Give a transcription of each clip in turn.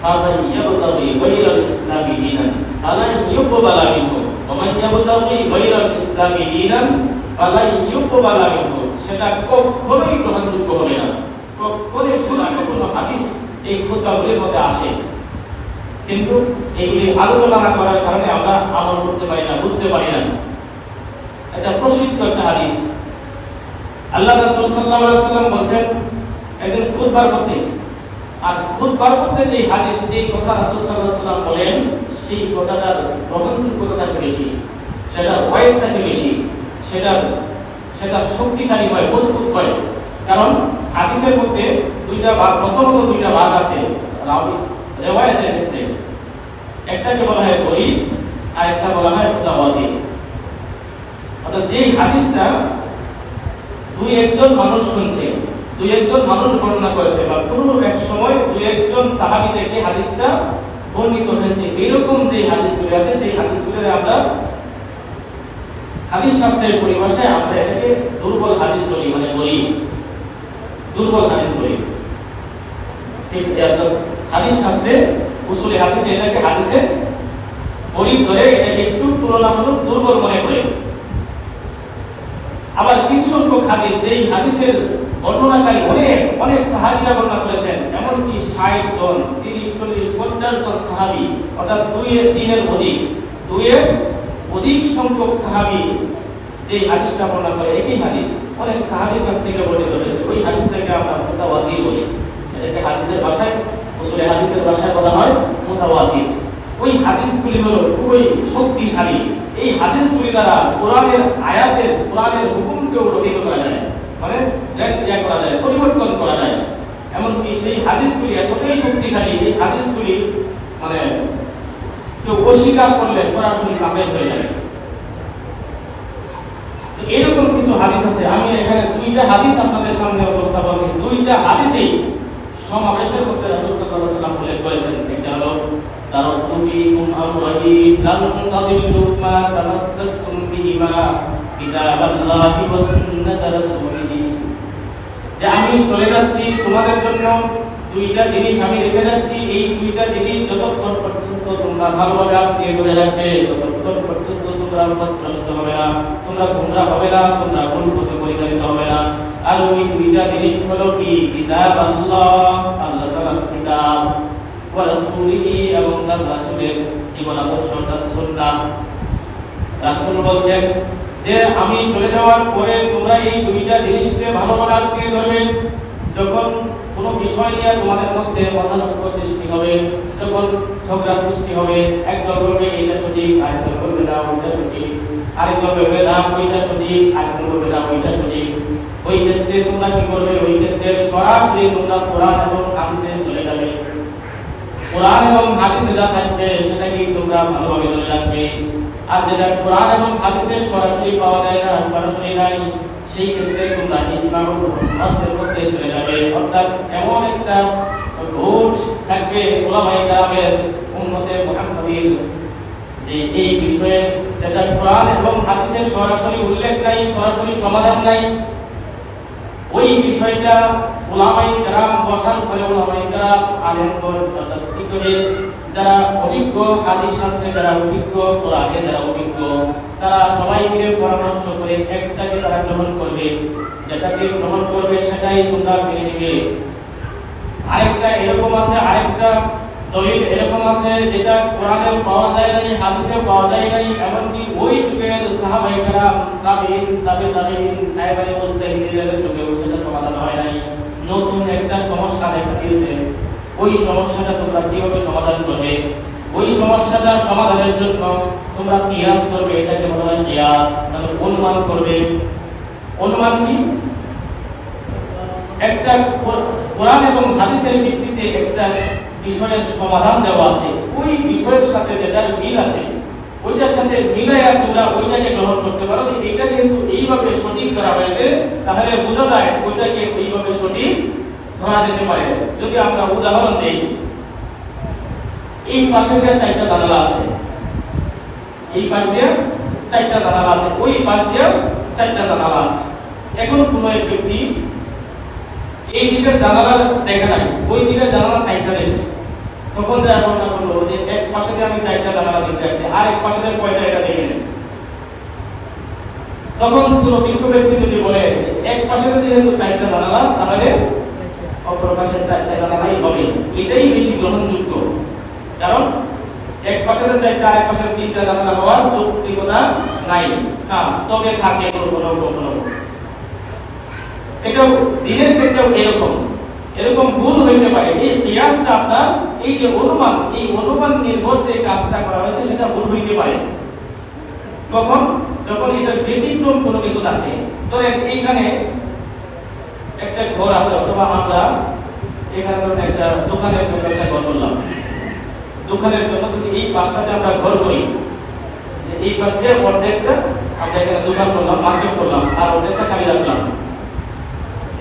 ফামান ইয়াবতাগি গায়রাল ইসলামি দীনান ফালান ইউকবালা মিনহু ওয়া মান ইয়াবতাগি গায়রাল ইসলামি দীনান ফালান ইউকবালা মিনহু, সেটা কখনোই গ্রহণযোগ্য হবে না। কখনোই কোনো হাদিস এই খুতবাগুলির মধ্যে আসে, কিন্তু এগুলি আলোচনা না করার কারণে আমরা আমল করতে পারি না, বুঝতে পারি না। এটা প্রসিদ্ধ একটা হাদিস। আল্লাহ রাসূল সাল্লাল্লাহু আলাইহি ওয়াসাল্লাম বলেন একদিন খুতবার মধ্যে, আর খুতবার মধ্যে যে হাদিস, যে কথা রাসূল সাল্লাল্লাহু আলাইহি ওয়াসাল্লাম বলেন, সেই কথাটার গ্রহণযোগ্যতা বেশি, সেটার ওয়েটটা বেশি, সেটা শক্তিশালী হয়, মজবুত হয়। কারণ হাদিসের মধ্যে দুইটা ভাগ, প্রথমত দুইটা ভাগ আছে রাবি রিওয়ায়াতের ক্ষেত্রে। একটাকে বলা হয় গরীব, আর একটা বলা হয় মুতাওয়াতির। অর্থাৎ যে হাদিসটা দুই একজন মানুষ শুনছে, দুই একজন মানুষ বর্ণনা করেছে, বা কোনো এক সময় দুই একজন সাহাবী থেকে হাদিসটা বর্ণিত হয়েছে, এরকম যে হাদিসগুলো আছে, সেই হাদিসগুলোরে আমরা হাদিস শাস্ত্রের পরিভাষায় আমরা এটাকে দুর্বল হাদিস বলি, মানে বলি দুর্বল হাদিস বলি। ঠিক হাদিস শাস্ত্রে উসুলে হাদিসে এটাকে হাদিসে গরীব ধরে, এটাকে একটু তুলনামূলক দুর্বল মনে করে। আবার কিছু সংখ্যক হাদিস, যেই হাদিসের বর্ণনাকারী অনেক অনেক সাহাবীরা বর্ণনা করেছেন, এমনকি 60 জন, 30, 40, 50 জন সাহাবী, অর্থাৎ দুইয়ের অধিক সংখ্যক সাহাবী যে হাদিসটা বর্ণনা করে, একই হাদিস অনেক সাহাবীর কাছ থেকে বর্ণিত হয়েছে, ওই হাদিসটাকে আমরা মুতাওয়াতির বলি। এটাকে হাদিসের ভাষায়, উসুলে হাদিসের ভাষায় বলা হয় মুতাওয়াতির। ওই হাদিসগুলি হলো খুবই শক্তিশালী। এই হাদিসগুলি দ্বারা কোরআনের আয়াতের, কোরআনের হুকুমকে রহিত করা যায়, মানে করা যায়, পরিবর্তন করা যায়। এমনকি সেই হাদিসগুলি এতটাই শক্তিশালী, এই হাদিসগুলি মানে কেউ অস্বীকার করলে সরাসরি কাফের হয়ে যায়। তো এরকম কিছু হাদিস আছে। আমি এখানে দুইটা হাদিস আপনাদের সামনে উপস্থাপন করি। দুইটা হাদিসেই সমাবেশের মধ্যে রাসূল সাল্লাল্লাহু আলাইহি ওয়াসাল্লাম উল্লেখ করেছেন। একটা হলো তারাকতু ফীকুম আমরাইন লান তাদিল্লু মা তামাসসাকতুম বিহিমা কিতাবাল্লাহি ওয়া সুন্নাত রাসূলিহি, যে আমি চলে যাচ্ছি তোমাদের জন্য দুইটা জিনিস আমি রেখে যাচ্ছি, এই দুইটা জিনিস যতক্ষণ পর্যন্ত তোমরা ভালোভাবে আঁকড়ে ধরে রাখবে, ততক্ষণ পর্যন্ত তোমরা পথভ্রষ্ট হবে না, তোমরা গোমরাহ হবে না, তোমরা ভুল পথে পরিচালিত হবে না। আর ওই দুইটা জিনিস হলো কি? কিতাব আল্লাহ, আল্লাহ তাআলার কিতাব, ওয়া রাসূলিহি, এবং তার রাসূলের জীবন আদর্শ, তার সুন্নাহ। রাসূল বলছেন যে আমি চলে যাওয়ার পরে তোমরা এই দুইটা জিনিসকে ভালোভাবে আঁকড়ে ধরবে। যখন কোনো বিষয় নিয়ে তোমাদের মধ্যে মতানৈক্য সৃষ্টি হবে, যখন ঝগড়া সৃষ্টি হবে, একদল বলবে এইটা সঠিক, আরেকদল বলবে না ওইটা সঠিক, আরেকদল বলবে না ওইটা সঠিক, আরেকদল বলবে না ওইটা সঠিক, ওই ক্ষেত্রে তোমরা কি করবে? ওই ক্ষেত্রে সরাসরি তোমরা কোরআন এবং হাদিসে চলে যাবে। কোরআন এবং হাদিসে যা থাকবে সেটাকে তোমরা ভালোভাবে ধরে রাখবে। আর যেটা কোরআন এবং হাদিসে সরাসরি পাওয়া যায় না, সরাসরি নাই, সেই ক্ষেত্রে তোমরা ইজমাউ মতের মধ্যে চলে যাবে। অর্থাৎ এমন একটা ভোট থাকবে উলামায়ে কেরামের, উম্মতে মুহাম্মাদীর, যে এই বিষয়ে যেটা কোরআন এবং হাদিসে সরাসরি উল্লেখ নাই, সরাসরি সমাধান নাই, ওই বিষয়টা উলামায়ে কেরাম বসার পরে উলামায়ে কেরাম আলেমগণ, অর্থাৎ ফিকহে যারা অভিজ্ঞ, হাদিস শাস্ত্রে যারা অভিজ্ঞ, কোরআনে যারা অভিজ্ঞ, তারা সবাই মিলে পরামর্শ করে একটাকে তারা গ্রহণ করবে, যেটাকে গ্রহণ করবে সেটাই তোমরা মেনে নেবে। আরেকটা এরকম আছে, আরেকটা দলিল এরকম আছে যেটা কোরআনে পাওয়া যায় নাই, হাদিসে পাওয়া যায় নাই, এমনকি ওই যুগের সাহাবায়ে কেরাম, তাবিঈন, তাবিঈন, আইমায়ে মুজতাহিদিনের যুগেও সেটা সমাধান হয় নাই। নতুন একটা সমস্যা দেখা দিয়েছে, ওই সমস্যাটা তোমরা কিভাবে সমাধান করবে? ওই সমস্যাটা সমাধানের জন্য তোমরা কিয়াস করবে, এটাকে বলা হয় কিয়াস, মানে অনুমান করবে। অনুমান কি? একটা কোরআন এবং হাদিসের ভিত্তিতে একটা বিষয়ের সমাধান দেওয়া আছে, ওই বিষয়ের সাথে যেটার মিল আছে ওইটার সাথে মিলাইয়া তোমরা ওইটাকে গ্রহণ করতে পারো। যে এটা যেহেতু এইভাবে সঠিক করা হয়েছে, তাহলে বোঝা যায় ওইটাকে ওইভাবে সঠিক ধরা যেতে পারে। যদি আমরা উদাহরণ দেই, এই পাশে দিয়ে 4টা জানালা আছে, এই পাশ দিয়ে 4টা জানালা আছে, ওই পাশ দিয়ে 4টা জানালা আছে। এখন কোনো এক ব্যক্তি এই দিকের জানালা দেখে নাই, ওই দিকের জানালা 4টা দেখছে, তখন যা বর্ণনা করলো যে এক পাশে দিয়ে আমি 4টা জানালা দেখতে আসছি, আর এক পাশে দিয়ে কয়টা এটা দেখে নেন। তখন কোনো বিজ্ঞ ব্যক্তি যদি বলে এক পাশে দিয়ে যেহেতু 4টা জানালা, তাহলে অপর পাশে 4টা জানালাই হবে, এটাই বেশি গ্রহণযোগ্য। কারণ এক পাশে 4টা আর এক পাশে 3টা জানালা হওয়ার যৌক্তিকতা নাই। হ্যাঁ, তবে থাকে কোনো এটাও দিনের ক্ষেত্রেও এরকম ভুল হইতে পারে। এই কিয়াসটা আপনার এই যে অনুমান নির্ভর যে কাজটা করা হয়েছে সেটা ভুল হইতে পারে। যখন এটার ব্যতিক্রম কোনো কিছু থাকে, ধরেন এইখানে একটা ঘর আছে, অথবা আমরা এখানে ধরেন একটা দোকানের জন্য একটা ঘর করলাম। দোকানের জন্য যদি এই পাশটাতে আমরা ঘর করি, যে এই পাশে অর্ধেকটা আমরা এখানে দোকান করলাম, মার্কেট করলাম, আর অর্ধেকটা খালি রাখলাম।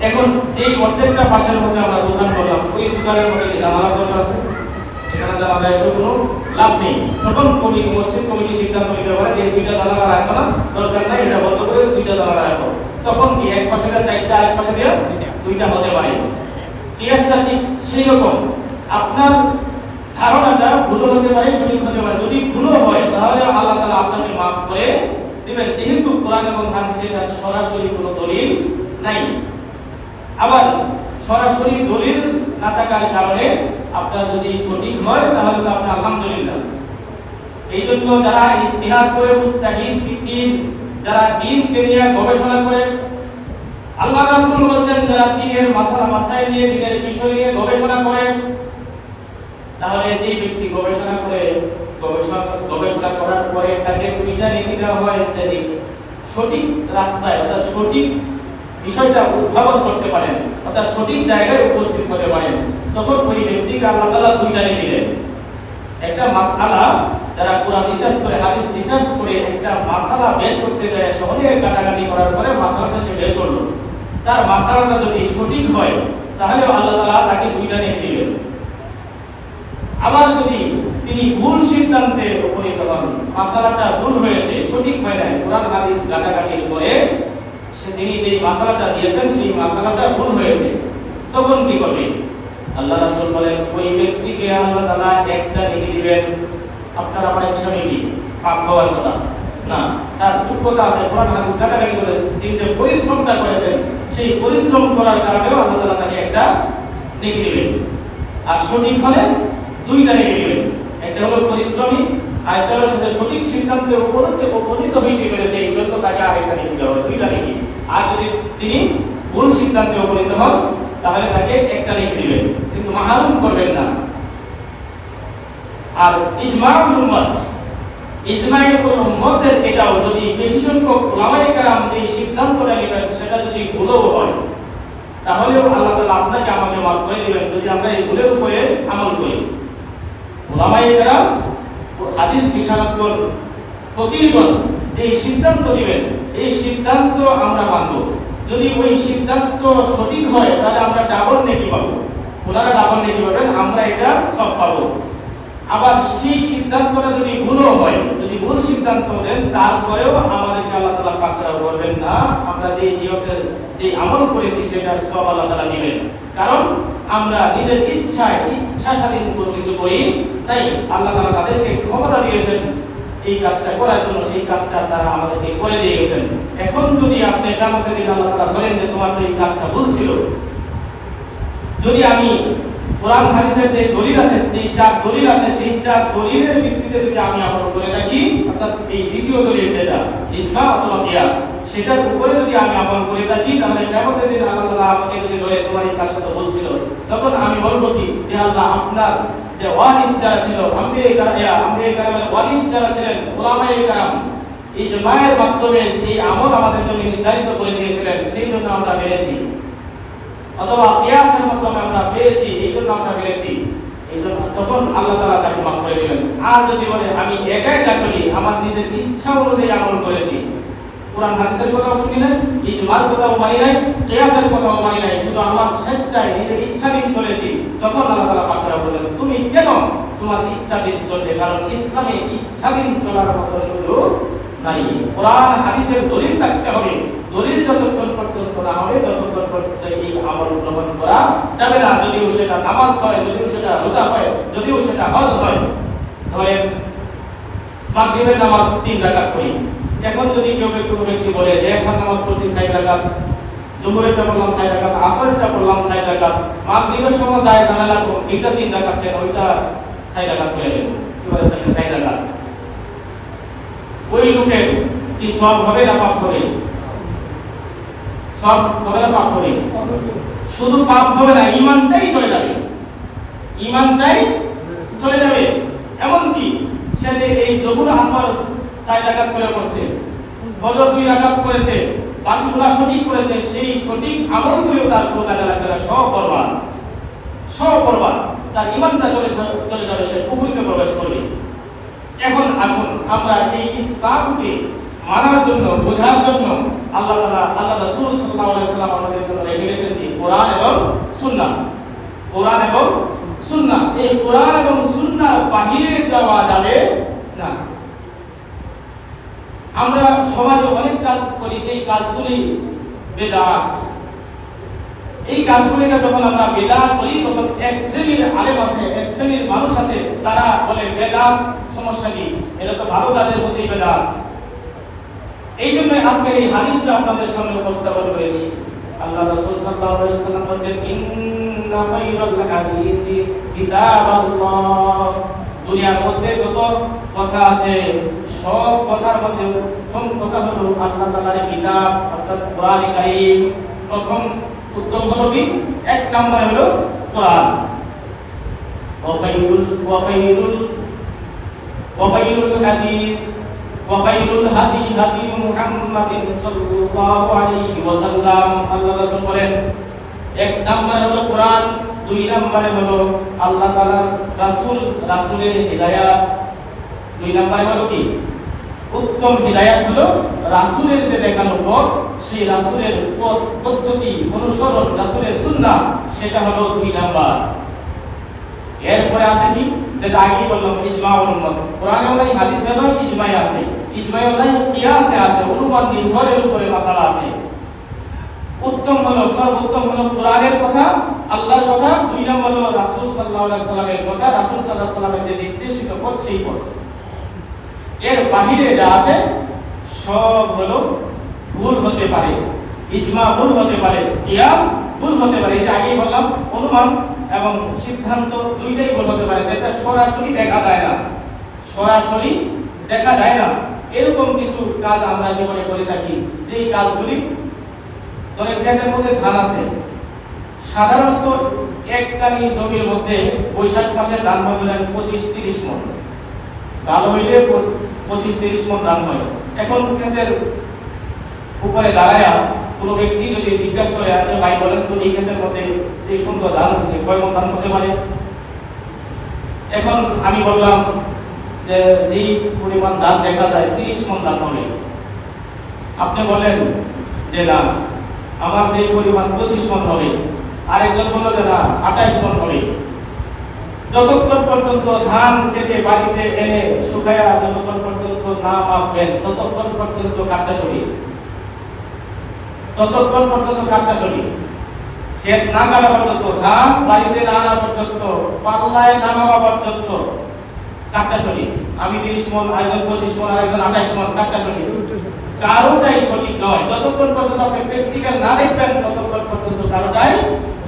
এখন যেই অর্ধেকটা পাশের মধ্যে আমরা দোকান করলাম, ওই দোকানের মধ্যে কি জানালা দরকার আছে? এখানে জানালা একটু কোনো লাভ নেই। তখন মসজিদ কমিটি সিদ্ধান্ত নিতে পারে যে 2টা জানালা রাখবো না, দরকার নাই, এটা বন্ধ করে 2টা জানালা রাখবো। তখন কি এক পাশে 4টা, আরেক পাশে দিয়ে 2টা হতে পারে। কিয়াসটা ঠিক সেই রকম। আপনার ধারণাটা ভুল হতে পারে, সঠিক হতে পারে। যদি ভুল হয় তাহলে আল্লাহ তাআলা আপনাকে মাফ করে দিবেন, যেহেতু কোরআন এবং হাদিসে সরাসরি কোনো দলিল নাই। আবার সরাসরি দলিল না থাকার কারণে আপনার যদি সঠিক হয় তাহলে তো আপনি আলহামদুলিল্লাহ। এই জন্য যারা ইজতিহাদ করে, মুজতাহিদ, ফিকহ, যারা দ্বীনকে নিয়ে গবেষণা করে, আল্লাহ রাসূল বলেন যারা দ্বীনের মাসালা মাসাইল নিয়ে, দ্বীনের বিষয় নিয়ে গবেষণা করে, তাহলে যে ব্যক্তি গবেষণা করার পরে তাকে দুইটা নীতি দেওয়া হয় যে সঠিক রাস্তায় অর্থাৎ সঠিক বিষয়টা উদ্ভাবন করতে পারেন, অর্থাৎ সঠিক জায়গায় উপস্থিত হতে পারেন, তখন ওই ব্যক্তিকে আল্লাহ তাআলা দুইটা নীতি দেন। একটা মাসআলা, যারা কোরআন রিসার্চ করে, হাদিস রিসার্চ করে একটা মাসআলা বের করতে যায়, অনেক কাটাকাটি করার পরে মাসআলাটা সে বের করলো, তার মাসআলাটা যদি সঠিক হয় তাহলে আল্লাহ তাআলা তাকে দুইটা নীতি দিবেন। আবার যদি তিনি ভুল সিদ্ধান্তে উপনীত হন, মাসআলাটা ভুল হয়েছে, সঠিক হয় নাই, কোরআন হাদিস ঘাটাঘাটির পরে তিনি যে মাসআলাটা দিয়েছেন সেই মাসআলাটা ভুল হয়েছে, তখন কি করবে? আল্লাহ রাসূল বলেন ওই ব্যক্তিকে আল্লাহ তাআলা একটা নেকি দিবেন। আপনার আমার হিসাবে কি পাপ হওয়ার কথা না, তার যোগ্যতা আছে, কোরআন হাদিস ঘাটাঘাটি করে তিনি যে পরিশ্রমটা করেছেন, সেই পরিশ্রম করার কারণেও আল্লাহ তাআলা তাকে একটা নেকি দিবেন। আর সঠিক হলে দুইটা নেকি দিবেন। একটা হলো পরিশ্রমী, আর একটা হলো সাথে সঠিক সিদ্ধান্তে উপনীত হইতে পেরেছে, এই জন্য তাকে আরেকটা নেকি দেওয়া হবে, দুইটা নেকি। আর যদি তিনি ভুল সিদ্ধান্তে উপনীত হন তাহলে তাকে একটা নেকি দিবেন, কিন্তু মাহরুম করবেন না। আর ইজমাউল উম্মতের এটাও যদি বেশি সংখ্যক উলামায়ে কেরাম যে সিদ্ধান্তটা নেবেন সেটা যদি ভুলও হয়, তাহলেও আল্লাহ তাআলা আপনাকে আমাকে মাফ করে দিবেন যদি আমরা এই ভুলের উপরে আমল করি। উলামায়ে কেরাম, হাদিস বিশারদগণ, ফকিহগণ যে সিদ্ধান্ত নেবেন, এই সিদ্ধান্ত আমরা মানব। যদি ওই সিদ্ধান্ত সঠিক হয় তাহলে আমরা ডাবল নেকি পাবো, ওনারা ডাবল নেকি পাবেন, আমরা এটা সব পাবো। আবার সেই সিদ্ধান্তটা যদি ভুলও হয়, যদি ভুল সিদ্ধান্ত দেন, তারপরেও আমাদেরকে আল্লাহ তাআলা পাকড়াও করবেন না, আমরা যে নিয়তের যে আমল করেছি সেটার সব আল্লাহ তাআলা নেবেন। কারণ আমরা নিজের ইচ্ছা স্বাধীন কোনো কিছু করি তাই আল্লাহ তাআলা তাদেরকে ক্ষমতা দিয়েছেন এই কাজটা করার জন্য, সেই কাজটা তারা আমাদেরকে করে দিয়ে গেছেন। এখন যদি আপনি কিয়ামতের দিন আল্লাহ তাআলা বলেন যে তোমার তো এই কাজটা ভুল ছিল, যদি আমি কোরআন হাদিসের যে দলিল আছে, যে 4 দলিল আছে, সেই 4 দলিলের ভিত্তিতে যদি আমি আমল করে থাকি, অর্থাৎ এই দ্বিতীয় দলিল যেটা ইজমা অথবা কিয়াস, সেটার উপরে যদি আমি আমল করে থাকি, তাহলে কিয়ামতের দিন আল্লাহ তাআলা আমাকে যদি বলে তোমার এই কাজটা তো ভুল ছিল, তখন আমি বলবো কি যে আল্লাহ আপনার যে ওয়ারিস যারা ছিল, আম্বিয়া কেরামের ওয়ারিস যারা ছিলেন, উলামায়ে কেরাম, এই যে মায়ের মাধ্যমে এই আমল আমাদের জন্য নির্ধারিত করে দিয়েছিলেন, সেই জন্য আমরা পেরেছি, অথবা কিয়াসের মাধ্যমে আমরা পেয়েছি, এই জন্য আমরা পেরেছি, এই জন্য তখন আল্লাহ তাআলা তাকে মাফ করে দিবেন। আর যদি বলে আমি একাই চলি, আমার নিজের ইচ্ছা অনুযায়ী আমল করেছি, কোরআন হাদিসের কথাও শুনি নাই, ইজমার কথাও মানি নাই, কিয়াসের কথাও মানি নাই, শুধু আমার স্বেচ্ছায় নিজের ইচ্ছাধীন চলেছি, তখন আল্লাহ তাআলা পাকড়াও বলেন তুমি কেন তোমার ইচ্ছাধীন চলবে? কারণ ইসলামে ইচ্ছাধীন চলার মতো সুযোগ নাই। কোরআন হাদিসের দলিল থাকতে হবে, দলিল যতক্ষণ পর্যন্ত না হবে ততক্ষণ পর্যন্ত এই আমল গ্রহণ করা যাবে না। যদিও সেটা নামাজ হয়, যদিও সেটা রোজা হয়, যদিও সেটা একটা হজ হয়, ধরেন মাগরিবের নামাজ 3 রাকাত করি, এখন যদি কেউ কোনো ব্যক্তি বলে যে এশার নামাজ পড়ছি 4 রাকাত, জোহরেরটা পড়লাম 4 রাকাত, আসরেরটা পড়লাম 4 রাকাত, মাগরিবের সময় যায় জানালা এটা 3 রাকাত কেন, ওইটা 4 রাকাত করে নেব, কি বলে তাহলে 4 রাকাত, ওই লোকের কি সওয়াব হবে না পাপ হবে? সব হবে না পাপ হবে? শুধু পাপ হবে না, ঈমানটাই চলে যাবে, ঈমানটাই চলে যাবে। এমন কি সে যে এই যোহর আসর 4 রাকাত করে পড়ছে, ফজর 2 রাকাত করেছে, বাকিগুলো সঠিক করেছে, সেই সঠিক আমলগুলো তার কোনো কাজে লাগবে না, সব বরবাদ, সব বরবাদ, তার ঈমানটা চলে যাবে, সে কুফরিতে প্রবেশ করবে। এখন আসুন আমরা এই ইসলামকে মানার জন্য, বোঝার জন্য আল্লাহ তাআলা, আল্লাহ রাসূল সাল্লাল্লাহু আলাইহি ওয়াসাল্লাম আমাদের জন্য রেখে গেছেন যে কোরআন এবং সুন্নাহ, কোরআন এবং সুন্নাহ। এই কোরআন এবং সুন্নাহর বাহিরে যাওয়া যাবে না। আমরা সমাজে অনেক কাজ করি, এই কাজগুলি বেদাত। এই কাজগুলিকে যখন আমরা বেদাত বলি, তখন এক শ্রেণীর আলেম আছে, এক শ্রেণীর মানুষ আছে, তারা বলে বেদাত সমস্যা কি, এটা তো ভালো কাজের মধ্যেই বেদাত। এই জন্য আজকে এই হাদিসটা আপনাদের সামনে উপস্থাপন করেছি। আল্লাহ রাসূল সাল্লাল্লাহু আলাইহি ওয়াসাল্লাম বলেন, ইন্না খায়রাল হাদিসি কিতাবাল্লাহ। দুনিয়ার মধ্যে যত কথা আছে, সব কথার মধ্যে প্রথম কথা হলো আল্লাহ তাআলার কিতাব, অর্থাৎ কোরআন কারীম। প্রথম উত্তম হলো কি? এক নম্বর হলো কোরআন। ওয়া খায়রুল হাদিস ওয়াখাইরুল হাদি হাদি মুহাম্মাদিন সাল্লাল্লাহু আলাইহি ওয়াসাল্লাম। আল্লাহ রাসূল বলেন, এক নম্বরে হলো কোরআন, দুই নম্বরে হলো আল্লাহ তাআলার রাসূল, রাসূলের হিদায়াত। দুই নম্বরে হলো কি? উত্তম হিদায়াত হলো রাসূলের যে দেখানো পথ, সেই রাসূলের পথ পদ্ধতি অনুসরণ, রাসূলের সুন্নাহ, সেটা হলো দুই নাম্বার। এরপরে আছে কি, যেটা আগে বললাম, ইজমাউল উম্মত। কোরআনে নাই, হাদিসে নাই, ইজমাই আছে, ইজমাই নাই, কিয়াসে আছে, অনুমান নির্ভরের উপরে মাসালা আছে। উত্তম হলো, সর্বোত্তম হলো কোরআনের কথা, আল্লাহর কথা। দুই নম্বর হলো রাসূল সাল্লাল্লাহু আলাইহি ওয়াসাল্লামের কথা, রাসূল সাল্লাল্লাহু আলাইহি ওয়াসাল্লামের যে নির্দেশিত পথ, সেই পথ। এর বাহিরে যা আছে সব হলো ভুল হতে পারে, ইজমা ভুল হতে পারে, কিয়াস ভুল হতে পারে। এটা আগেই বললাম, অনুমান এবং সিদ্ধান্ত দুইটাই ভুল হতে পারে, যেটা সরাসরি দেখা যায় না, সরাসরি দেখা যায় না। এরকম কিছু কাজ আমরা জীবনে করে থাকি, যেই কাজগুলি, ধরেন ক্ষেতের মধ্যে ধান আছে, সাধারণত একটানি জমির মধ্যে বৈশাখ মাসে ধান হয় 25-30 মণ, ভালো হইলে 25-30 মণ ধান হয়। এখন ক্ষেতের উপরে দাঁড়ায়া কোনো ব্যক্তি যদি জিজ্ঞাসা করে, আচ্ছা ভাই বলেন তো, এই ক্ষেতের মধ্যে যে সুন্দর ধান হচ্ছে, কয় মণ ধান হতে পারে? এখন আমি বললাম যে যেই পরিমাণ ধান দেখা যায় 30 মণ ধান হবে। আপনি বলেন যে না, আমার যে পরিমাণ 25 মণ হবে। আরেকজন বলল যে না, 28 মণ হবে। যতক্ষণ পর্যন্ত ধান কেটে বাড়িতে এনে শুকায়া যতক্ষণ পর্যন্ত না মাপবেন, ততক্ষণ পর্যন্ত কাটা সরি, ততক্ষণ পর্যন্ত কাটা সরি। ক্ষেত না কাটা পর্যন্ত, ধান বাড়িতে না আনা পর্যন্ত, পাল্লায় না নামা পর্যন্ত কাটা সরি। আমি 30 মণ, আরেকজন 25 মণ, আরেকজন 28 মণ, কাটা সরি। কারোটাই সঠিক নয়। যতক্ষণ পর্যন্ত আপনি প্র্যাকটিক্যাল না দেখবেন, ততক্ষণ পর্যন্ত কারোটাই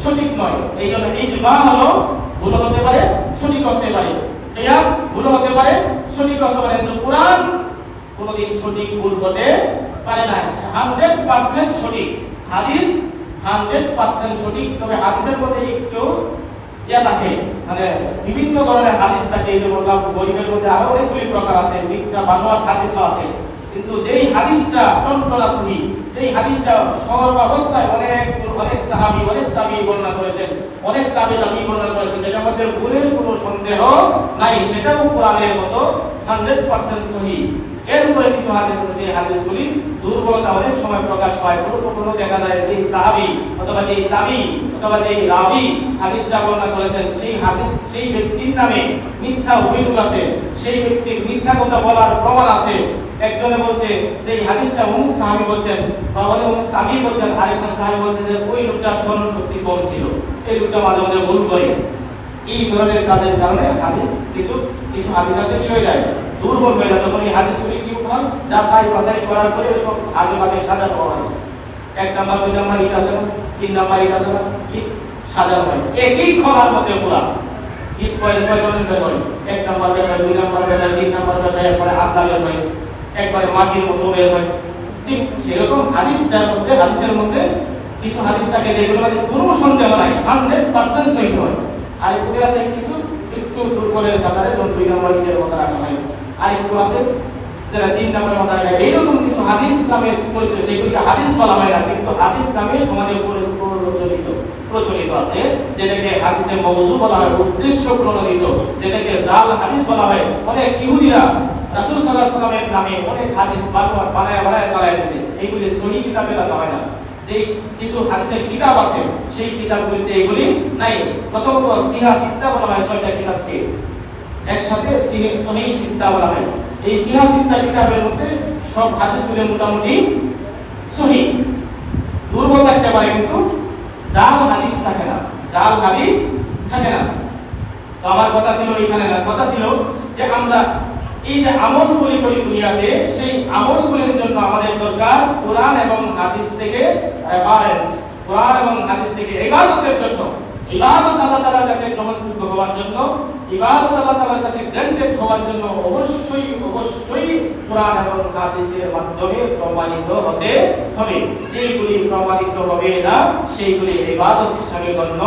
সঠিক নয়। এই জন্য ইজমা হলো ভুল হতে পারে, সঠিক হতে পারে, কিয়াস ভুল হতে পারে, সঠিক হতে পারে, কিন্তু কোরআন কোনোদিন সঠিক ভুল হতে পারে না। 100% সঠিক হাদিস, 100% সঠিক। তবে হাদিসের মধ্যে একটু থাকে, মানে বিভিন্ন ধরনের হাদিস থাকে। এই যে বললাম, গরিবের মধ্যে আরো অনেকগুলি প্রকার আছে, মিথ্যা বানোয়াট হাদিসও আছে। কিন্তু যেই হাদিসটা টনটনা সহিহ, যেই হাদিসটা সর্বাবস্থায় অনেক সাহাবী, অনেক তাবী বর্ণনা করেছেন, অনেক তাবী বর্ণনা করেছেন, যেটার মধ্যে ভুলের কোনো সন্দেহ নাই, সেটাও কোরআনের মতো 100% সহিহ। এরপরে কিছু হাদিস আছে, যে হাদিসগুলি দুর্বলতা অনেক সময় প্রকাশ পায়। কোনো দেখা যায় যে সাহাবী অথবা যে তাবী অথবা যে রাবী হাদিসটা বর্ণনা করেছেন, সেই হাদিস, সেই ব্যক্তির নামে মিথ্যা অভিযোগ আছে, সেই ব্যক্তির মিথ্যা কথা বলার প্রমাণ আছে। একজনে বলছে যে এই হাদিসটা অমুক সাহাবী বলছেন, বা অমুক তাবী বলছেন, আরেকজন সাহাবী বলছেন যে ওই লোকটা স্মরণ শক্তি কম ছিল, এই লোকটা মাঝে মাঝে ভুল করে। এই ধরনের কাজের কারণে হাদিস কিছু কিছু হাদিস আছে কি হয়ে যায়, দুর্বল হয়ে যায়। তখন এই হাদিসগুলি কি হয়, যাচাই বাছাই করার পরে এরকম আগে ভাগে সাজানো হয়। 1 নাম্বার 2 নাম্বার ইট আছে না, 3 নাম্বার ইট আছে না, কি সাজানো হয় একই খোলার মধ্যে পুরা ইট কয় ধরনের বের হয়। 1 নাম্বার বের হয়, 2 নাম্বার বের হয়, 3 নাম্বার বের হয়, এরপরে আধা বের হয়, একবারে মাটির মতো বের হয়। ঠিক সেরকম হাদিস যার মধ্যে, হাদিসের মধ্যে কিছু হাদিস থাকে যেগুলো মধ্যে কোনো সন্দেহ নাই, 100% সহিহ হয়। আর একটু আছে কিছু একটু দুর্বলের কাতারে, যেমন 2 নাম্বার ইটের কথা রাখা হয়। আর একটু আছে যারা 3 নাম্বারের মধ্যে রাখা হয়। এইরকম কিছু হাদিস নামে পরিচয়, সেগুলিকে হাদিস বলা হয় না, কিন্তু হাদিস নামে সমাজে প্রচলিত আছে। যেটাকে হাদিসে মওযু বলা হয়, উদ্দেশ্য প্রণোদিত, যেটাকে জাল হাদিস বলা হয়। অনেক ইহুদিরা রাসূল সাল্লাল্লাহু আলাইহি ওয়াসাল্লামের নামে অনেক হাদিস বানায় চালাইছে, এইগুলি সহিহ কিতাবে লেখা হয় না। যে কিছু হাদিসের কিতাব আছে সেই কিতাবগুলিতে এগুলি নাই। প্রথমত সিহা সিত্তা বলা হয় 6টা কিতাবকে, একসাথে সহিহ সিত্তা বলা হয়। এই সিহা সিত্তা কিতাবের মধ্যে সব হাদিসগুলো মোটামুটি সহিহ, দুর্বল থাকতে পারে কিন্তু জাল হাদিস থাকে না, জাল হাদিস থাকে না। তো আমার কথা ছিল এখানে না, কথা ছিল যে আমরা এই যে আমলগুলি করি দুনিয়াতে, সেই আমলগুলির জন্য আমাদের দরকার কোরআন এবং হাদিস থেকে রেফারেন্স, কোরআন এবং হাদিস থেকে ইবাদতের জন্য। ইবাদত আল্লাহ তাআলার কাছে গ্রহণযোগ্য হওয়ার জন্য, ইবাদত আল্লাহ তাআলার কাছে গ্রান্টেড হওয়ার জন্য অবশ্যই কোরআন এবং হাদিসের মাধ্যমে প্রমাণিত হতে হবে। যেগুলি প্রমাণিত হবে না সেইগুলি ইবাদত হিসাবে গণ্য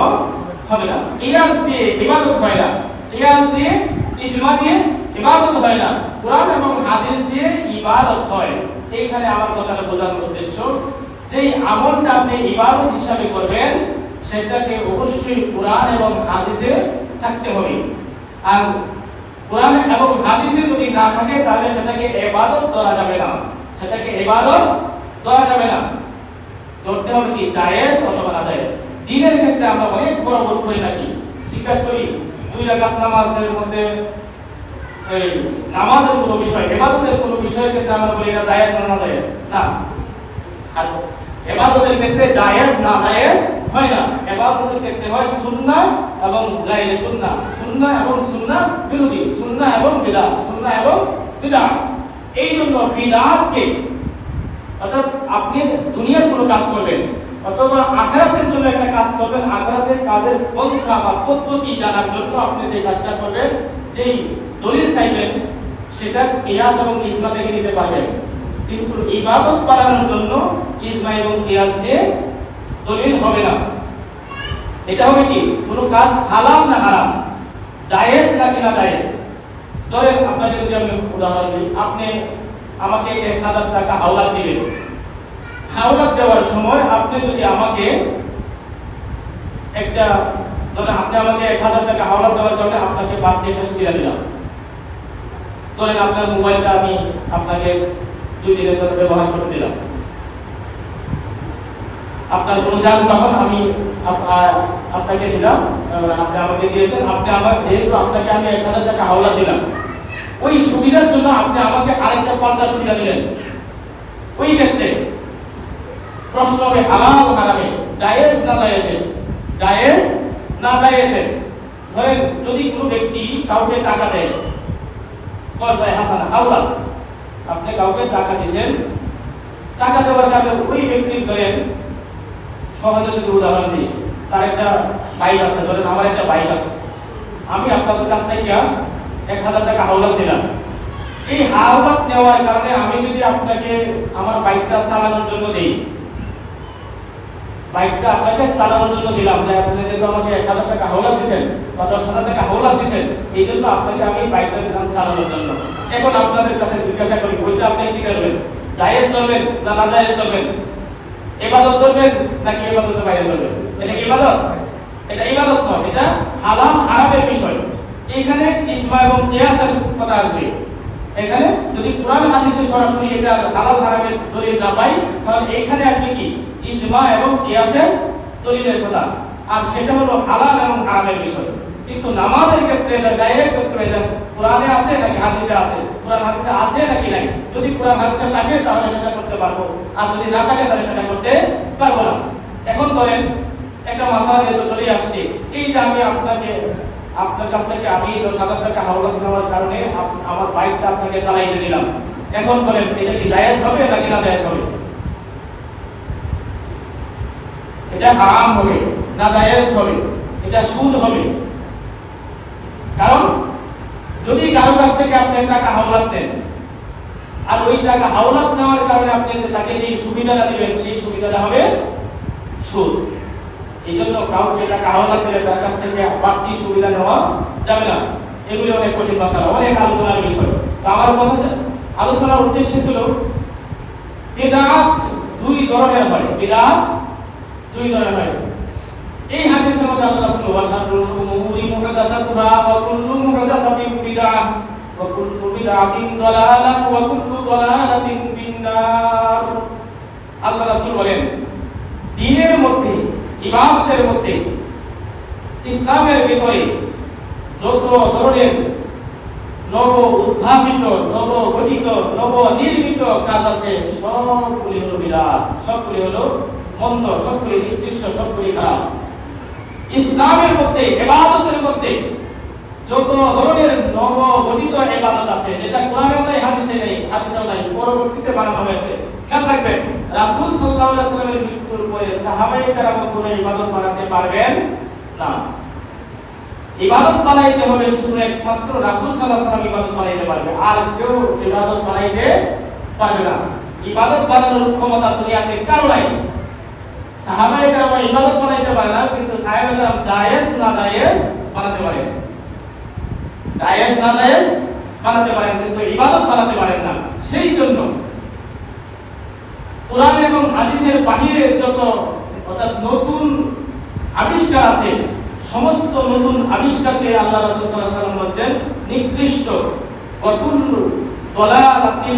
হবে না। কিয়াস দিয়ে ইবাদত হয় না, কিয়াস দিয়ে ইজমা দিয়ে ইবাদত হয় না, কোরআন এবং হাদিস দিয়ে ইবাদত হয়। এইখানে আমার কথাটা বোঝানোর উদ্দেশ্য, যেই আমলটা আপনি ইবাদত হিসাবে করবেন সেটাকে অবশ্যই কোরআন এবং হাদিসে থাকতে হবে। আর কোরআন এবং হাদিসে যদি না থাকে তাহলে সেটাকে ইবাদত ধরা যাবে না, সেটাকে ইবাদত ধরা যাবে না। ধরতে হবে কি জায়েজ অথবা নাজায়েজ। দ্বীনের ক্ষেত্রে আমরা অনেক বড় ভুল করে থাকি। জিজ্ঞাসা করি 2 রাকাত নামাজের মধ্যে এই নামাজের কোনো বিষয়, ইবাদতের কোনো বিষয়ের ক্ষেত্রে আমরা বলি না জায়েজ না নাজায়েজ, না। আর ইবাদতের ক্ষেত্রে জায়েজ না জায়েজ হয় না, ইবাদতের ক্ষেত্রে হয় সুন্নাহ এবং গায়রে সুন্নাহ, সুন্নাহ এবং সুন্নাহ বিরোধী, সুন্নাহ এবং বিদআত, সুন্নাহ এবং বিদআত। এই জন্য বিদআতকে, অর্থাৎ আপনি দুনিয়ার কোনো কাজ করবেন অথবা আখিরাতের জন্য একটা কাজ করবেন, আখিরাতের কাজের পন্থা বা পদ্ধতি জানার জন্য আপনি যে কাজটা করবেন, যেই দলিল চাইবেন সেটা কিয়াস এবং ইজমা থেকে নিতে পারবেন। কিন্তু ইবাদত বাড়ানোর জন্য ইজমা এবং কিয়াস দিয়ে দলিল হবে না। এটা হবে কি কোনো কাজ হালাল না হারাম, জায়েজ নাকি না জায়েজ। ধরেন আপনাকে যদি আমি উদাহরণ দিই, আপনি আমাকে 1000 টাকা হাওলাত দিবেন। হাওলাত দেওয়ার সময় আপনি যদি আমাকে একটা, ধরেন আপনি আমাকে 1000 টাকা হাওলাত দেওয়ার জন্য আপনাকে বাদ দিয়ে একটা সুবিধা দিলাম। ধরেন আপনার মোবাইলটা আমি আপনাকে 2 দিনের জন্য ব্যবহার করতে দিলাম। আপনার কোনো যানবাহন আমি আপনাকে দিলাম, আপনি আমাকে দিয়েছেন, আপনি আমার যেহেতু আপনাকে আমি 1000 টাকা হাওলাত দিলাম, ওই সুবিধার জন্য আপনি আমাকে আরেকটা 50 সুবিধা দিলেন। ওই ক্ষেত্রে প্রশ্ন হবে হালাল হারামে, জায়েজ না জায়েজে, জায়েজ না জায়েজে। ধরেন যদি কোনো ব্যক্তি কাউকে টাকা দেয়, কয়দায় হাসানা হাওলাত, আপনি কাউকে টাকা দিয়েছেন, টাকা দেওয়ার কারণে ওই ব্যক্তির ধরেন সহজে যদি উদাহরণ দিই, তার একটা বাইক আছে, ধরেন আমার একটা বাইক আছে, আমি আপনাদের কাছ থেকে 1000 টাকা হাওলাত দিলাম। এই হাওলাত নেওয়ার কারণে আমি যদি আপনাকে আমার বাইকটা চালানোর জন্য দিই, বাইকটা আপনাকে চালানোর জন্য দিলাম, যে আপনি যেহেতু আমাকে 1000 টাকা হাওলাত দিয়েছেন বা 10,000 টাকা হাওলাত দিয়েছেন, এই জন্য আপনাকে আমি বাইকটা দিলাম চালানোর জন্য। এখন আপনাদের কাছে জিজ্ঞাসা করি, ওইটা আপনি কি করবেন? জায়েজ করবেন না নাজায়েজ করবেন? ইবাদত করবেন নাকি ইবাদতের বাইরে করবেন? এটা কি ইবাদত? এটা ইবাদত নয়, এটা হালাল হারামের বিষয়। এখানে ইজমা এবং কিয়াসের কথা আসবে। এখানে যদি কোরআন হাদিসে সরাসরি এটা হালাল হারামের দলিল না পাই, তাহলে এখানে আসবে কি ইজমা এবং কিয়াসের দলিলের কথা, আর সেটা হলো হালাল এবং হারামের বিষয়। কিন্তু নামাজের ক্ষেত্রে এটা ডাইরেক্ট করতে হবে, এটা কোরআনে আছে নাকি হাদিসে আছে, কোরআন হাদিসে আছে নাকি নাই। যদি কোরআন হাদিসে থাকে তাহলে সেটা করতে পারবো, আর যদি না থাকে তাহলে সেটা করতে পারবো না। এখন ধরেন একটা মাসালা যেহেতু চলে আসছে, এই যে আমি আপনাকে আপনার কাছ থেকে আমি 10,000 টাকা হাওলাত নেওয়ার কারণে আমার বাইকটা আপনাকে চালাইতে দিলাম, এখন বলেন এটা কি জায়েজ হবে নাকি না জায়েজ হবে? এটা হারাম হবে, না জায়েজ হবে, এটা সুদ হবে। কারণ যদি কারো কাছ থেকে আপনি টাকা হাওলাত নেন আর ওই টাকা হাওলাত নেওয়ার কারণে আপনি তাকে যে সুবিধাটা দিবেন সেই সুবিধাটা হবে সুদ। এই জন্য কাউকে টাকা হাওলাত দিলে তার কাছ থেকে বাড়তি সুবিধা নেওয়া যাবে না। এগুলি অনেক কঠিন মশলা, অনেক আলোচনার বিষয়। তো আমার কথা আলোচনার উদ্দেশ্য ছিল বিদআত দুই ধরনের হয়, বিদআত দুই ধরনের হয়। এই হাদিসের মধ্যে আল্লাহ রাসূল ওয়াশারুল উমুরি মুহদাসাতুহা ওয়া কুল্লু মুহদাসাতিন বিদআহ ওয়া কুল্লু বিদআতিন দালালাহ ওয়া কুল্লু দালালাতিন ফিন্নার। আল্লাহ রাসূল বলেন দ্বীনের মধ্যে, ইবাদতের মধ্যে, ইসলামের ভিতরে যত ধরনের নব উদ্ভাবিত, নব গঠিত, নব নির্মিত কাজ আছে সবগুলি হলো বিদআত, সবগুলি হলো মন্দ, সবগুলি নিকৃষ্ট, সবগুলি খারাপ। ইসলামের মধ্যে, ইবাদতের মধ্যে যত ধরনের নব গঠিত ইবাদত আছে যেটা কোরআনেও নাই, হাদিসে নেই, হাদিসেও নাই, পরবর্তীতে বানানো হয়েছে। খেয়াল রাখবেন রাসূল সাল্লাল্লাহু আলাইহি ওয়াসাল্লামের মৃত্যুর পরে সাহাবায়ে কেরাম কোনো ইবাদত বানাতে পারবেন না। ইবাদত বানাইতে হবে শুধু একমাত্র রাসূল সাল্লাল্লাহু আলাইহি ওয়াসাল্লাম ইবাদত বানাইতে পারবে, আর কেউ ইবাদত বানাইতে পারবে না। ইবাদত বানানোর ক্ষমতা দুনিয়াতে কারো নাই। সাহাবায়ে কেরাম ইবাদত বানাইতে পারে না, কিন্তু সাহাবায়ে কেরাম জায়েজ না জায়েজ বানাতে পারে, জায়েজ না জায়েজ বানাতে পারেন, কিন্তু ইবাদত বানাতে পারেন না। সেই জন্য কোরআন এবং হাদিসের বাহিরে যত অর্থাৎ নতুন আবিষ্কার আছে সমস্ত নতুন আবিষ্কারকে আল্লাহ রাসূল সাল্লাল্লাহু আলাইহি ওয়াসাল্লাম বলেন নিকৃষ্ট। ওয়া কুল্লু দালালাতিন,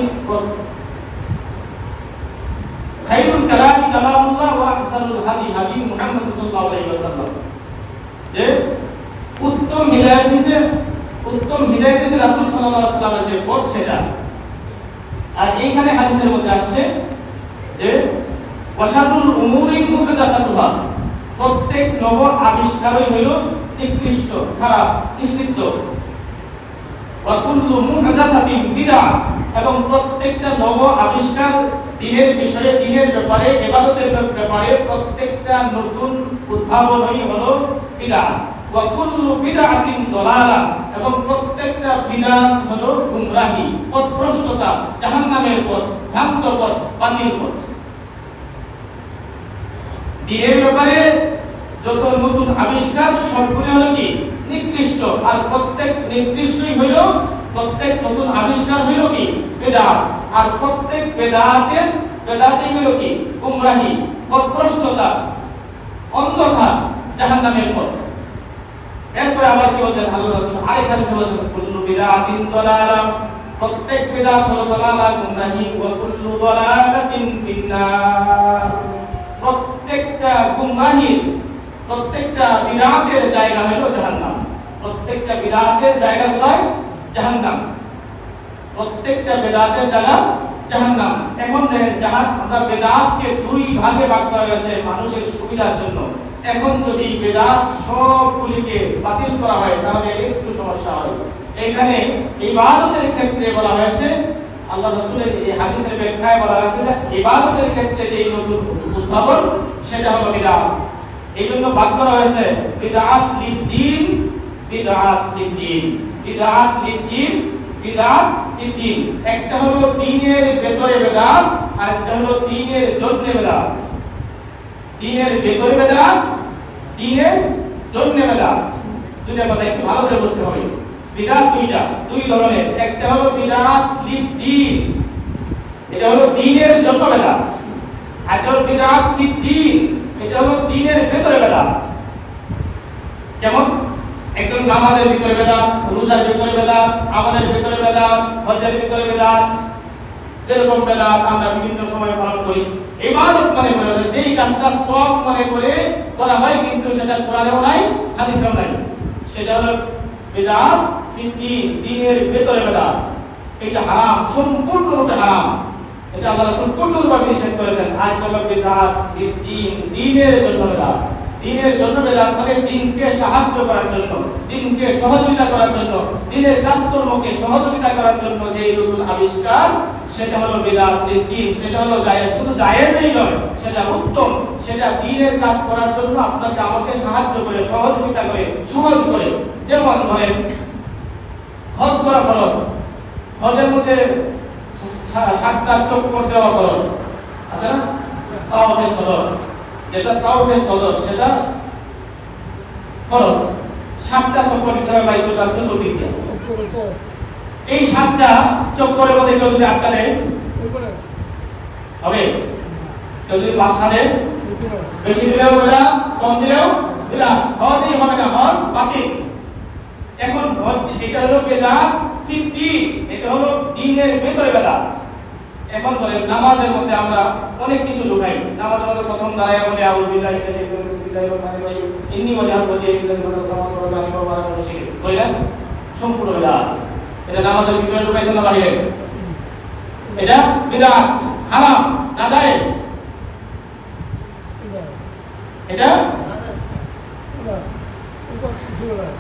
খায়রুল কালামি কালামুল্লাহ ওয়া আহসানুল হাদি হাদি মুহাম্মদ সাল্লাল্লাহু আলাইহি ওয়াসাল্লাম। যে উত্তম হিদায়াত দিয়েছে, উত্তম হিদায়াত দিয়েছে রাসূল সাল্লাল্লাহু আলাইহি ওয়াসাল্লামের যে পথ সেটা। আর এইখানে হাদিসের মধ্যে আসছে যে ওয়াশারুল উমুরি মুহদাসাতুহা, প্রত্যেক নব আবিষ্কারই হইল নিকৃষ্ট, খারাপ, নিকৃষ্ট। ওয়া কুল্লু মুহদাসাতিন বিদআহ, এবং প্রত্যেকটা নব আবিষ্কার দ্বীনের বিষয়ে, দ্বীনের ব্যাপারে, ইবাদতের ব্যাপারে প্রত্যেকটা নতুন উদ্ভাবনই হলো বিদআহ। ওয়া কুল্লু বিদআতিন দালালাহ, এবং প্রত্যেকটা বিদআত হলো গুমরাহি, পথভ্রষ্টতা, জাহান্নামের পথ, ভ্রান্ত পথ, বাতিল পথ। দ্বীনের ব্যাপারে যত নতুন আবিষ্কার সবগুলো হলো কি নিকৃষ্ট, আর প্রত্যেক নিকৃষ্টই হইল, প্রত্যেক নতুন আবিষ্কার হইল কি বিদআত, আর প্রত্যেক বেদাতই হইল কি গুমরাহি, পথভ্রষ্টতা, অন্ধকার, জাহান্নামের পথ। এরপরে আবার কি বলেন আল্লাহ রাসূল আরেক হাদিসে বলেন কুল্লু বিদআতিন দালালাহ, প্রত্যেক বিদআত হলো দালালাহ, গুমরাহি, ওয়া কুল্লু দালালাতিন ফিন্নার। প্রত্যেকটা গুমরাহির, প্রত্যেকটা বিদআতের জায়গা হলো জাহান্নাম, প্রত্যেকটা বিদআতের জায়গা কোথায়? জাহান্নাম, প্রত্যেকটা বিদআতের জায়গা জাহান্নাম। এখন দেখেন আমরা বিদআতকে দুই ভাগে ভাগ করা গেছে মানুষের সুবিধার জন্য। এখন যদি বিদআত সবগুলিকে বাতিল করা হয় তাহলে একটু সমস্যা হয়। এখানে ইবাদতের ক্ষেত্রে বলা হয়েছে, আল্লাহ রাসূলের এই হাদিসের ব্যাখ্যায় বলা হয়েছে যে ইবাদতের ক্ষেত্রে যে নতুন উদ্ভাবন সেটা হলো বিদআত। এইজন্য ভাগ করা হয়েছে বিদআত লিদ্দীন, বিদআত লিদ্দীন, বিদআত লিদ্দীন, বিদআত লিদ্দীন। একটা হলো দ্বীনের ভেতরে বিদআত, আর একটা হলো দ্বীনের জন্য বিদআত। দ্বীনের ভেতরে বিদআত, দ্বীনের জন্য বিদআত, দুইটা কথা একটু ভালো করে বুঝতে হবে। বিদআত দুই ধরনের, একটা হলো বিদআত লিদ্দীন, এটা হলো দ্বীনের জন্য বিদআত, আর একটা হলো বিদআত ফিদ্দীন, এটা হলো দ্বীনের ভেতরে বিদআত। যেমন একজন নামাজের ভিতরে বিদআত, রোজার ভিতরে বিদআত, আমাদের ভিতরে বিদআত, হজের ভিতরে বিদআত, যেরকম বিদআত আমরা বিভিন্ন সময় পালন করি। ইবাদত মনে করে যেই কাজটা সওয়াব মনে করে করা হয়, কিন্তু সেটা কোরআনেও নাই, হাদিসেও নাই, সেটা হলো বিদআত ফিদ্দীন, দ্বীনের ভেতরে বিদআত। এটা হারাম, সম্পূর্ণরূপে হারাম। এটা আল্লাহ রাসূল কঠোরভাবে নিষেধ করেছেন। আর হলো বিদআত দ্বীন, দ্বীনের জন্য বিদআত। দ্বীনের জন্য বেদাত মানে দ্বীনকে সাহায্য করার জন্য, দ্বীনকে সহযোগিতা করার জন্য, দ্বীনের কাজকর্মকে সহযোগিতা করার জন্য যে নতুন আবিষ্কার সেটা হলো বেদাত। দ্বীন সেটা হলো জায়েজ, শুধু জায়েজই নয়, সেটা উত্তম, সেটা দ্বীনের কাজ করার জন্য আপনাকে আমাকে সাহায্য করে, সহযোগিতা করে, সহজ করে। যেমন ধরেন হজ করা ফরজ, হজের মধ্যে 7টা চক্কর দেওয়া ফরজ আছে না? তাওয়াফে সদর, যেটা তাওয়াফে সদর সেটা ফরজ। 7টা চক্কর দিতে হবে বাইতুল্লাহ চতুর্দিক দিয়ে। এই 7টা চক্করের মধ্যে কেউ যদি 8টা দেয় হবে, কেউ যদি 5টা দেয়, বেশি দিলেও বেলা, কম দিলেও বেলা, হজই হবে না, হজ বাতিল। এখন হজ এটা হলো বেদাত ফিকি, এটা হলো দ্বীনের ভিতরে বেদাত। এখন ধরেন নামাজের মধ্যে আমরা অনেক কিছু ঢুকাই। নামাজের মধ্যে প্রথম দাঁড়ায় বলে আউযু বিল্লাহি মিনাশ শাইতানির রাজিম ইন্নী ওয়াজহাতু ওয়াজহিয়া লিল্লাযী ফাতারা আস-সামাওয়াতি ওয়াল আরদা মুশরিক কইলেন সম্পূর্ণ বেদাত। এটা নামাজের ভিতরে ঢুকাইছেন না বাইরে? এটা বিদআত, হারাম, নাজায়েজ। এটা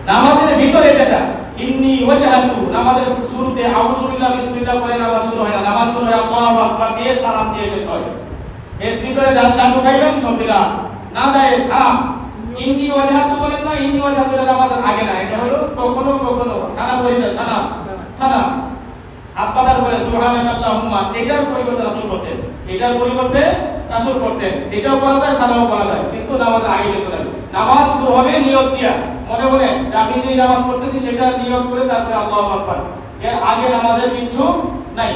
নামাজের ভিতরে যেটা ইন্নী ওয়াজহাতু, নামাজের শুরুতে আউযু বিল্লাহি বিসমিল্লাহ করে নামাজ শুরু হয় না, নামাজ শুরু হয় আল্লাহু আকবার দিয়ে সালাম দিয়ে শেষ হয়। এর ভিতরে যা ঢুকাইবেন সব বিদআত, নাজায়েজ, হারাম। ইন্নী ওয়াজহাতু বলেন না, ইন্নী ওয়াজহাতু নামাজের আগে না, এটা হলো কখনো কখনো সালাম বলিতে সালাম, সালাম আব্বাদার বলে সুবহানাকাল্লাহুম্মা, এটার পরিবর্তে রাসূল করতেন, এটার পরিবর্তে রাসূল করতেন। এটাও করা যায়, সালামও করা যায়, কিন্তু নামাজের আগে কিছু নাই। নামাজ শুরু হবে নিয়ত দিয়া, মনে মনে আমি যে নামাজ পড়তেছি সেটা নিয়ত করে তারপরে আল্লাহু আকবার। এর আগে নামাজের কিছু নাই।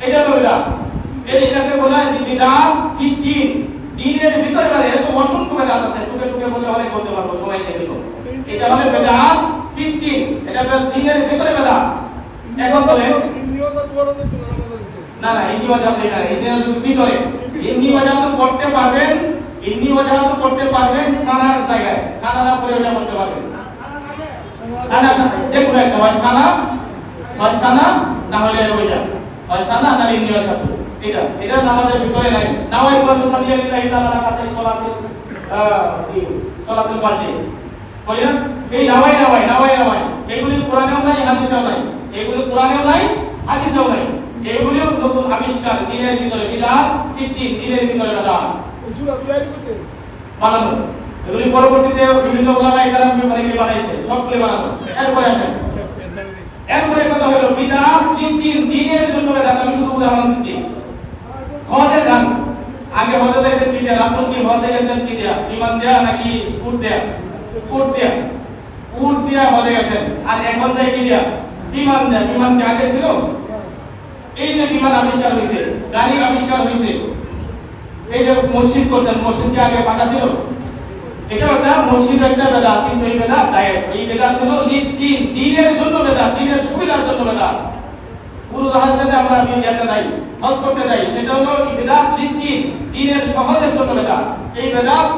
এটা হলো বিদআত। এটাকে বলা হয় বিদআত ফি দ্বীন, দ্বীনের ভিতরে মানে এরকম অসংখ্য বিদআত আছে, টুকে টুকে বললে অনেক বলতে পারবো, সময় নেই। এটা হলো বিদআত ফি দ্বীন, এটা দ্বীনের ভিতরে বিদআত। এখন বলেন ইন্নী ওয়াজহাতু বড় দিতে না আমাদের ভিতরে, না না ইন্নী ওয়াজহাতু না, দ্বীনের ভিতরে ইন্নী ওয়াজহাতু করতে পারবেন, ইন্নী ওয়াজহাতু করতে পারবেন সানার জায়গায়, সানা পরে ওটা করতে পারবেন। সানা যে কোনো একটা হয়, সানা না হলে ওইটা হয়, সানা না ইন্নী ওয়াজহাতু। এটা নামাজের ভিতরে নাই। নাওয়াই কোন মুসাল্লিয়াল্লাহি তাআলা কাতে সালাতুল ফাজর কই না, এই নাওয়াই এগুলি কোরআনেও নাই, হাদিসেও নাই, এগুলি কোরআনেও নাই, হাদিসেও নাই। এগুলি নতুন আবিষ্কার, দ্বীনের ভিতরে বিদআত ফি দ্বীন, দ্বীনের ভিতরে বিদআত বানানো। এগুলি পরবর্তীতে বিভিন্ন উলামায়ে কেরাম অনেকে বানাইছে, সবগুলো বানানো। এরপরে কথা হলো বিদআত দ্বীনের জন্য বিদআত। আমি শুধু উদাহরণ দিচ্ছি। হজে যান, আগে হজে যাইতেন কি দিয়া? রাসূল কি হজে গেছেন কি দিয়া? বিমান দিয়া নাকি উট দিয়া? উট দিয়া হজে গেছেন। আর এখন যাই কি দিয়া? বিমান দিয়া। বিমান কি আগে ছিল? এই যে বিমান আবিষ্কার হয়েছে, গাড়ি আবিষ্কার হয়েছে, এই যে মসজিদ করছেন, মসজিদ কি আগে পাকা ছিল? এটা একটা মসজিদ, একটা বেদাত, কিন্তু এই বেদাত জায়েজ। এই বেদাত হলো দ্বীনের জন্য বেদাত, দ্বীনের সুবিধার জন্য বেদাত। পুরো জাহাজে আমরা একটা যাই, হজ করতে যাই, সেটা হলো বেদাত দ্বীনের সহজের জন্য বেদাত। এই বেদাত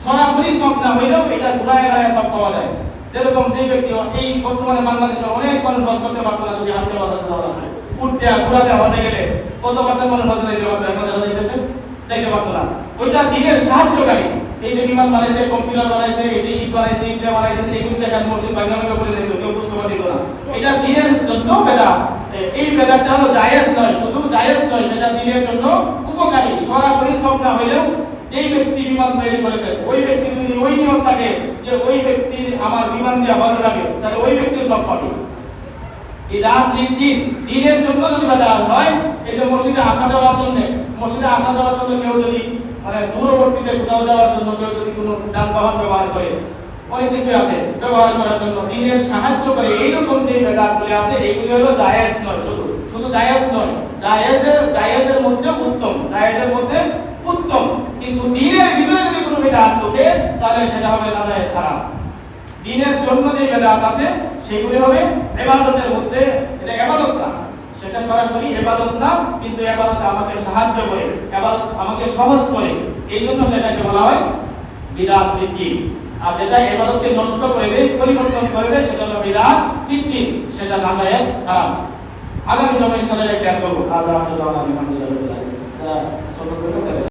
সরাসরি সব না হইলেও এটা ঘুরায় ঘুরায় সব পাওয়া যায়। যেরকম যে ব্যক্তি এই বর্তমানে বাংলাদেশে অনেক মানুষ হজ করতে পারতো না যদি হাতে হজ দেওয়া হয়, উঠতে ঘুরাতে হজে গেলে কত পার্সেন্ট মানুষ হজে যাইতে পারতো, এখন যাইতে পারতো না। ওইটা দ্বীনের সাহায্যকারী। এই যে বিমান বানাইছে, কম্পিউটার বানাইছে, এই যে ইট বানাইছে, ইট বানাইছে, এগুলো দেখার মসজিদ বাংলাদেশে বলে দিত, কেউ বুঝতে পারতো না। এটা দ্বীনের জন্য বেদাত। এই বেদাতটা হলো জায়েজ নয়, শুধু জায়েজ নয়, সেটা দ্বীনের জন্য উপকারী। সরাসরি সব না হইলেও যেই ব্যক্তি বিমান তৈরি করেছে, ওই ব্যক্তি যদি ওই নিয়ম থাকে যে ওই ব্যক্তি আমার বিমান দিয়ে হজ লাগে, তাহলে ওই ব্যক্তি সব পাবে। বিদআত দ্বীনের জন্য যদি বেদাত হয়, এই যে মসজিদে আসা যাওয়ার জন্য, কেউ যদি মানে দূরবর্তীতে কোথাও যাওয়ার জন্য কেউ যদি কোনো যানবাহন ব্যবহার করে, অনেক কিছু আছে ব্যবহার করার জন্য দ্বীনের সাহায্য করে, এইরকম যে বেদাতগুলি আছে এইগুলি হলো জায়েজ নয়, শুধু জায়েজ নয়, জায়েজের মধ্যে উত্তম, জায়েজের মধ্যে উত্তম। কিন্তু দ্বীনের ভিতরে যদি কোনো বেদাত ঢোকে তাহলে সেটা হবে নাজায়েজ, হারাম। দ্বীনের জন্য যে বেদাত আছে সেগুলি হবে ইবাদতের মধ্যে, এটা ইবাদত না, সেটা সরাসরি ইবাদত না, কিন্তু ইবাদত আমাকে সাহায্য করে, ইবাদত আমাকে সহজ করে, এইজন্য সেটাকে বলা হয় বিদআত দ্বীন। আর যেটা ইবাদতকে নষ্ট করে দেয়, পরিবর্তন করে দেয়, সেটা হলো বিদআত দ্বীন, সেটা নাজায়েজ, হারাম। আগামী সময়ে ইনশাআল্লাহ একটা করব। আল্লাহ আলহামদুলিল্লাহ।